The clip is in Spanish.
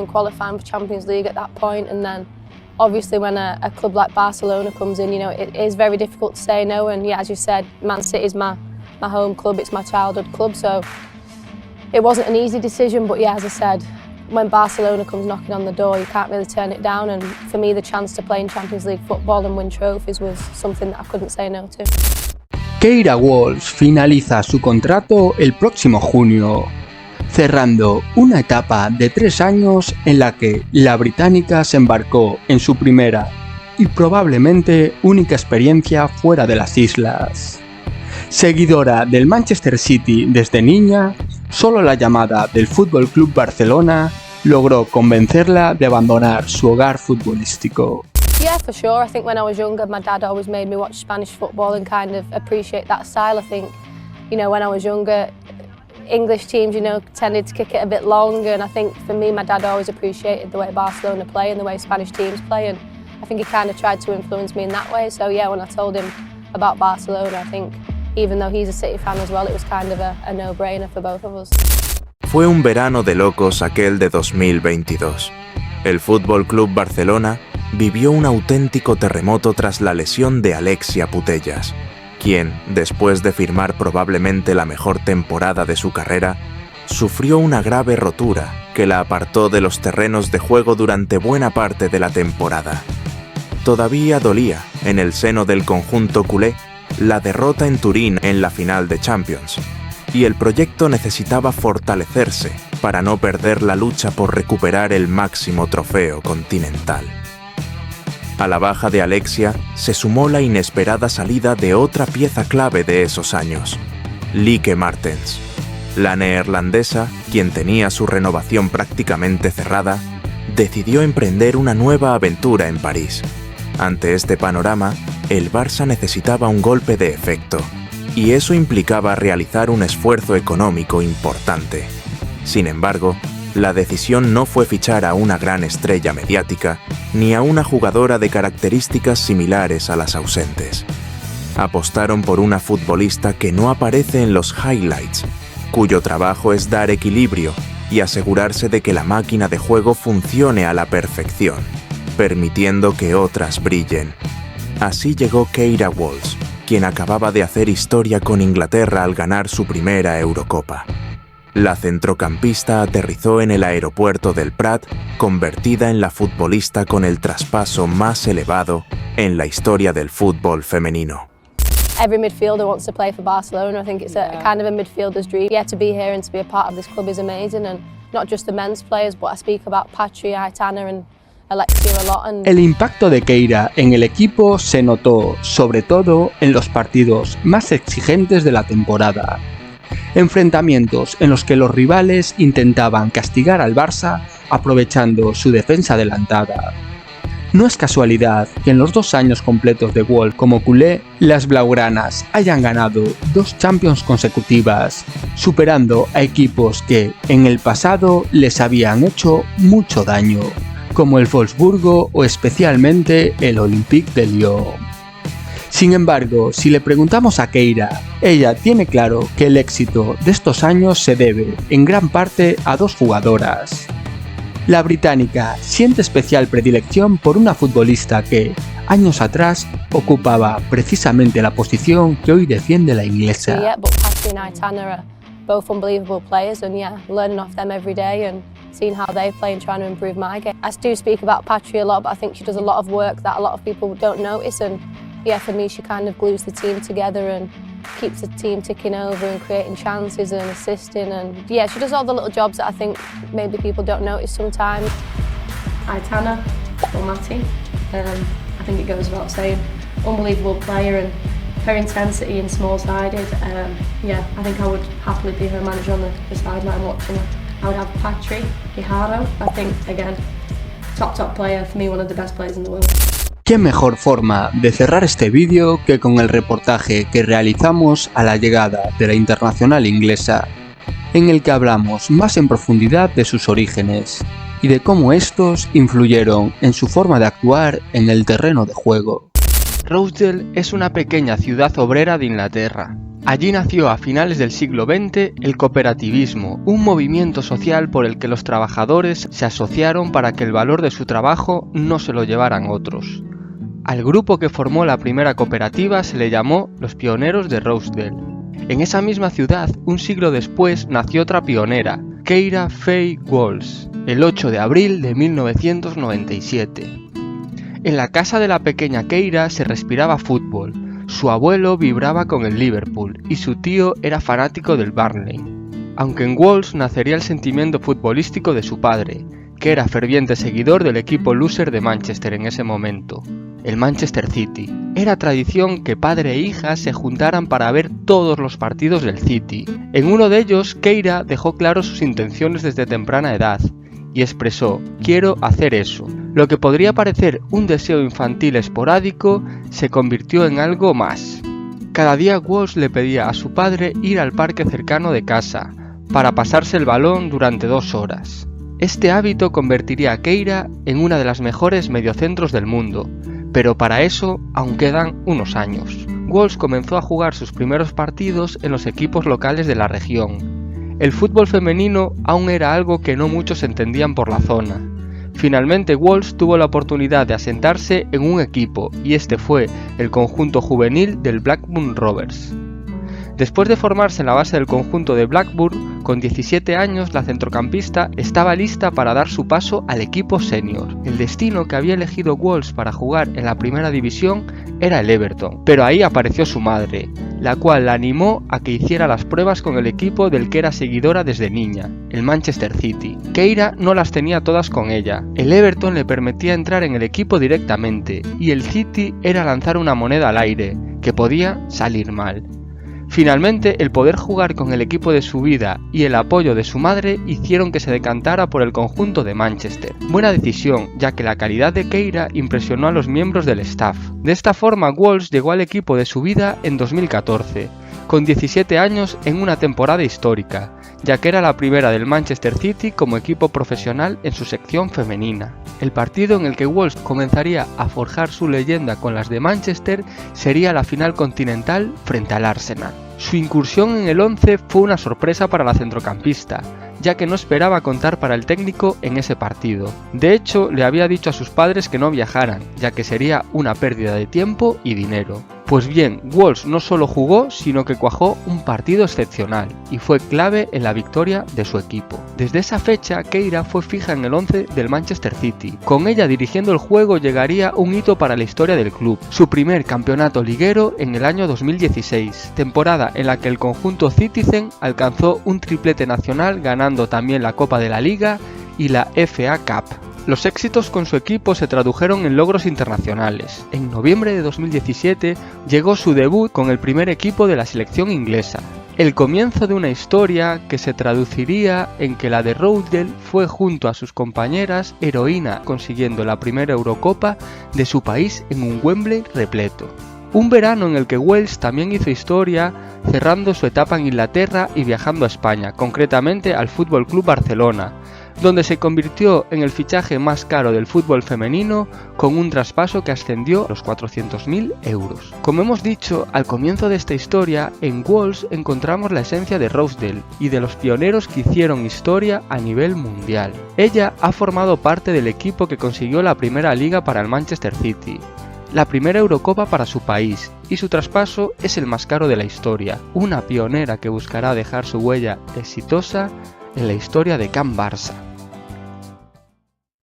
Qualifying for Champions League at that point, and then obviously when a club like Barcelona comes in, you know, it is very difficult to say no. And yeah, as you said, Man City is my home club, it's my childhood club, so it wasn't an easy decision. But yeah, as I said, when Barcelona comes knocking on the door, you can't really turn it down. And for me, the chance to play in Champions League football and win trophies was something that I couldn't say no to. Keira Walsh finaliza su contrato el próximo junio, cerrando una etapa de 3 años en la que la británica se embarcó en su primera y probablemente única experiencia fuera de las islas. Seguidora del Manchester City desde niña, solo la llamada del Fútbol Club Barcelona logró convencerla de abandonar su hogar futbolístico. Yeah, for sure. I think when I was younger, my dad always made me watch Spanish football and kind of appreciate that style. I think, you know, when I was younger, English teams, you know, tended to kick it a bit long, and I think for me, my dad always appreciated the way Barcelona play and the way Spanish teams play, and I think he kind of tried to influence me in that way. So yeah, when I told him about Barcelona, I think even though he's a City fan as well, it was kind of a no-brainer for both of us. Fue un verano de locos aquel de 2022. El Fútbol Club Barcelona vivió un auténtico terremoto tras la lesión de Alexia Putellas, quien, después de firmar probablemente la mejor temporada de su carrera, sufrió una grave rotura que la apartó de los terrenos de juego durante buena parte de la temporada. Todavía dolía, en el seno del conjunto culé, la derrota en Turín en la final de Champions, y el proyecto necesitaba fortalecerse para no perder la lucha por recuperar el máximo trofeo continental. A la baja de Alexia se sumó la inesperada salida de otra pieza clave de esos años, Lieke Martens. La neerlandesa, quien tenía su renovación prácticamente cerrada, decidió emprender una nueva aventura en París. Ante este panorama, el Barça necesitaba un golpe de efecto, y eso implicaba realizar un esfuerzo económico importante. Sin embargo, la decisión no fue fichar a una gran estrella mediática ni a una jugadora de características similares a las ausentes. Apostaron por una futbolista que no aparece en los highlights, cuyo trabajo es dar equilibrio y asegurarse de que la máquina de juego funcione a la perfección, permitiendo que otras brillen. Así llegó Keira Walsh, quien acababa de hacer historia con Inglaterra al ganar su primera Eurocopa. La centrocampista aterrizó en el aeropuerto del Prat, convertida en la futbolista con el traspaso más elevado en la historia del fútbol femenino. Every midfielder wants to play for Barcelona. I think it's a kind of a midfielder's dream. Yeah, to be here and to be a part of this club is amazing, and not just the men's players, but I speak about Patri, Aitana and Alexia a lot. El impacto de Keira en el equipo se notó, sobre todo, en los partidos más exigentes de la temporada. Enfrentamientos en los que los rivales intentaban castigar al Barça aprovechando su defensa adelantada. No es casualidad que en los 2 años completos de Walsh como culé, las blaugranas hayan ganado 2 Champions consecutivas, superando a equipos que en el pasado les habían hecho mucho daño, como el Wolfsburgo o especialmente el Olympique de Lyon. Sin embargo, si le preguntamos a Keira, ella tiene claro que el éxito de estos años se debe, en gran parte, a 2 jugadoras. La británica siente especial predilección por una futbolista que, años atrás, ocupaba precisamente la posición que hoy defiende la inglesa. Yeah, but Patri and Aitana are both unbelievable players, and yeah, learning off them every day and seeing how they play and trying to improve my game. I do speak about Patri a lot, but I think she does a lot of work that a lot of people don't notice, and yeah, for me, she kind of glues the team together and keeps the team ticking over and creating chances and assisting, and yeah, she does all the little jobs that I think maybe people don't notice sometimes. Aitana, or Mati, I think it goes without saying, unbelievable player, and her intensity and small-sided, yeah, I think I would happily be her manager on the sideline watching her. I would have Patri, Hijaro, I think, again, top player, for me one of the best players in the world. ¿Qué mejor forma de cerrar este vídeo que con el reportaje que realizamos a la llegada de la internacional inglesa, en el que hablamos más en profundidad de sus orígenes y de cómo estos influyeron en su forma de actuar en el terreno de juego? Rosedale es una pequeña ciudad obrera de Inglaterra, Allí nació a finales del siglo XX el cooperativismo, un movimiento social por el que los trabajadores se asociaron para que el valor de su trabajo no se lo llevaran otros. Al grupo que formó la primera cooperativa se le llamó los Pioneros de Rosedale. En esa misma ciudad, un siglo después, nació otra pionera, Keira Faye Walsh, el 8 de abril de 1997. En la casa de la pequeña Keira se respiraba fútbol. Su abuelo vibraba con el Liverpool y su tío era fanático del Burnley. Aunque en Walsh nacería el sentimiento futbolístico de su padre, que era ferviente seguidor del equipo loser de Manchester en ese momento, el Manchester City. Era tradición que padre e hija se juntaran para ver todos los partidos del City. En uno de ellos, Keira dejó claro sus intenciones desde temprana edad y expresó: "Quiero hacer eso". Lo que podría parecer un deseo infantil esporádico se convirtió en algo más. Cada día Walsh le pedía a su padre ir al parque cercano de casa para pasarse el balón durante 2 horas. Este hábito convertiría a Keira en una de las mejores mediocentros del mundo, pero para eso aún quedan unos años. Walsh comenzó a jugar sus primeros partidos en los equipos locales de la región. El fútbol femenino aún era algo que no muchos entendían por la zona. Finalmente Walsh tuvo la oportunidad de asentarse en un equipo, y este fue el conjunto juvenil del Blackburn Rovers. Después de formarse en la base del conjunto de Blackburn, con 17 años la centrocampista estaba lista para dar su paso al equipo senior. El destino que había elegido Walsh para jugar en la primera división era el Everton, pero ahí apareció su madre, la cual la animó a que hiciera las pruebas con el equipo del que era seguidora desde niña, el Manchester City. Keira no las tenía todas con ella. El Everton le permitía entrar en el equipo directamente, y el City era lanzar una moneda al aire, que podía salir mal. Finalmente, el poder jugar con el equipo de su vida y el apoyo de su madre hicieron que se decantara por el conjunto de Manchester. Buena decisión, ya que la calidad de Keira impresionó a los miembros del staff. De esta forma, Walsh llegó al equipo de su vida en 2014, con 17 años en una temporada histórica, ya que era la primera del Manchester City como equipo profesional en su sección femenina. El partido en el que Walsh comenzaría a forjar su leyenda con las de Manchester sería la final continental frente al Arsenal. Su incursión en el 11 fue una sorpresa para la centrocampista, ya que no esperaba contar para el técnico en ese partido. De hecho, le había dicho a sus padres que no viajaran, ya que sería una pérdida de tiempo y dinero. Pues bien, Walsh no solo jugó, sino que cuajó un partido excepcional, y fue clave en la victoria de su equipo. Desde esa fecha, Keira fue fija en el 11 del Manchester City. Con ella dirigiendo el juego llegaría un hito para la historia del club, su primer campeonato liguero en el año 2016, temporada en la que el conjunto Citizen alcanzó un triplete nacional, ganando también la Copa de la Liga y la FA Cup. Los éxitos con su equipo se tradujeron en logros internacionales. En noviembre de 2017 llegó su debut con el primer equipo de la selección inglesa. El comienzo de una historia que se traduciría en que la de Rosedale fue junto a sus compañeras heroína, consiguiendo la primera Eurocopa de su país en un Wembley repleto. Un verano en el que Walsh también hizo historia, cerrando su etapa en Inglaterra y viajando a España, concretamente al Fútbol Club Barcelona, donde se convirtió en el fichaje más caro del fútbol femenino, con un traspaso que ascendió a los 400.000 euros. Como hemos dicho al comienzo de esta historia, en Walsh encontramos la esencia de Rosedale y de los pioneros que hicieron historia a nivel mundial. Ella ha formado parte del equipo que consiguió la primera liga para el Manchester City, la primera Eurocopa para su país, y su traspaso es el más caro de la historia, una pionera que buscará dejar su huella exitosa en la historia de Can Barça.